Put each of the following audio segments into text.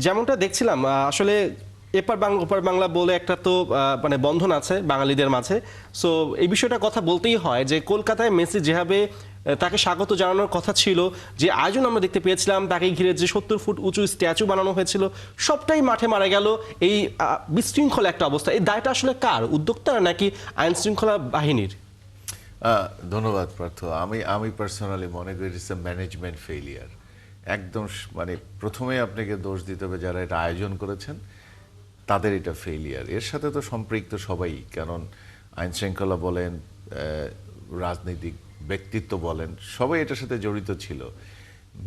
যেমনটা দেখছিলাম আসলে এপার বাংলা ওপার বাংলা বলে একটা তো মানে বন্ধন আছে বাঙালিদের মাঝে। সো এই বিষয়টা কথা বলতেই হয় যে কলকাতায় মেসি যেভাবে তাকে স্বাগত জানানোর কথা ছিল, যে আয়োজন আমরা দেখতে পেয়েছিলাম, তাকে ঘিরে যে 70 ফুট উঁচু স্ট্যাচু বানানো হয়েছিল, সবটাই মাঠে মারা গেল। এই বিশৃঙ্খলা একটা অবস্থা, এই দায়টা আসলে কার, উদ্যোক্তার নাকি আইন শৃঙ্খলা বাহিনীর? ধন্যবাদ পার্থ। আমি আমি পার্সোনালি মনে করি ইটস এ ম্যানেজমেন্ট ফেলিয়ার। একদম মানে প্রথমেই আপনাকে দোষ দিতে হবে যারা এটা আয়োজন করেছেন, তাদের এটা ফেলিয়ার। এর সাথে তো সম্পৃক্ত সবাই, কারণ আইন শৃঙ্খলা বলেন, রাজনৈতিক ব্যক্তিত্ব বলেন, সবাই এটার সাথে জড়িত ছিল।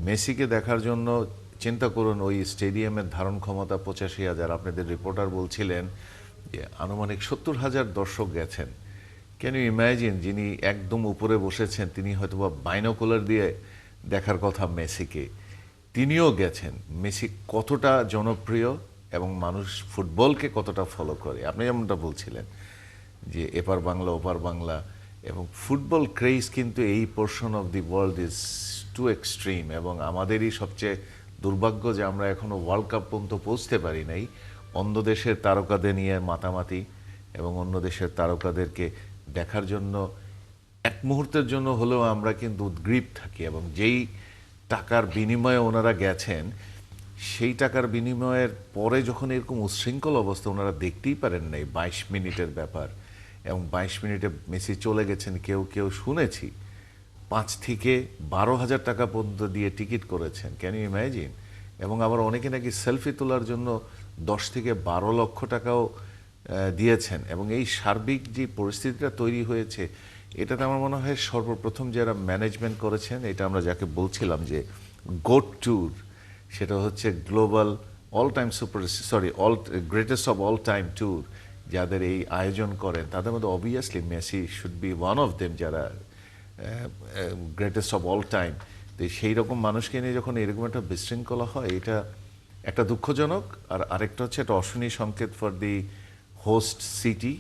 মেসিকে দেখার জন্য চিন্তা করুন, ওই স্টেডিয়ামের ধারণ ক্ষমতা 85,000। আপনাদের রিপোর্টার বলছিলেন যে আনুমানিক 70,000 দর্শক গেছেন। ক্যান ইউ ইমাজিন, যিনি একদম উপরে বসেছেন তিনি হয়তো বা বাইনোকুলার দিয়ে দেখার কথা মেসিকে, তিনিও গেছেন। মেসি কতটা জনপ্রিয় এবং মানুষ ফুটবলকে কতটা ফলো করে, আপনি যেমনটা বলছিলেন যে এপার বাংলা ওপার বাংলা, এবং ফুটবল ক্রেজ কিন্তু এই portion of the world is too extreme. এবং আমাদেরই সবচেয়ে দুর্ভাগ্য যে আমরা এখনো ওয়ার্ল্ড কাপ পর্যন্ত পৌঁছতে পারি নাই। অন্য দেশের তারকাদের নিয়ে মাতামাতি এবং অন্য দেশের তারকাদেরকে দেখার জন্য এক মুহূর্তের জন্য হলেও আমরা কিন্তু উদ্গ্রীব থাকি। এবং যেই টাকার বিনিময়ে ওনারা গেছেন, সেই টাকার বিনিময়ের পরে যখন এরকম উচ্ছৃঙ্খল অবস্থা, ওনারা দেখতেই পারেন নাই 22 মিনিটের ব্যাপার। এবং 22 মিনিটে মেসি চলে গেছেন, কেউ কেউ শুনেছি 5 থেকে 12 হাজার টাকা পর্যন্ত দিয়ে টিকিট করেছেন। Can you imagine? এবং আবার অনেকে নাকি সেলফি তোলার জন্য 10 থেকে 12 লক্ষ টাকাও দিয়েছেন। এবং এই সার্বিক যে পরিস্থিতিটা তৈরি হয়েছে, এটাতে আমার মনে হয় সর্বপ্রথম যারা ম্যানেজমেন্ট করেছেন, এটা আমরা যাকে বলছিলাম যে গোট ট্যুর, সেটা হচ্ছে global all time greatest of all time tour, যাদের এই আয়োজন করেন তাদের মধ্যে obviously Messi should be one of them, যারা গ্রেটেস্ট অফ অল টাইম। তো সেই রকম মানুষকে নিয়ে যখন এরকম একটা বিশৃঙ্খলা হয়, এটা একটা দুঃখজনক। আর আরেকটা হচ্ছে একটা অশনি সংকেত ফর দি হোস্ট সিটি।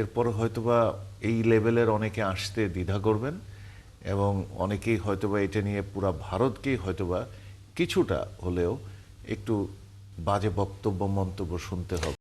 এরপর হয়তোবা এই লেভেলের অনেকে আসতে দ্বিধা করবেন, এবং অনেকেই হয়তোবা এটা নিয়ে পুরা ভারতকেই হয়তোবা কিছুটা হলেও একটু বাজে বক্তব্য মন্তব্য শুনতে হবে।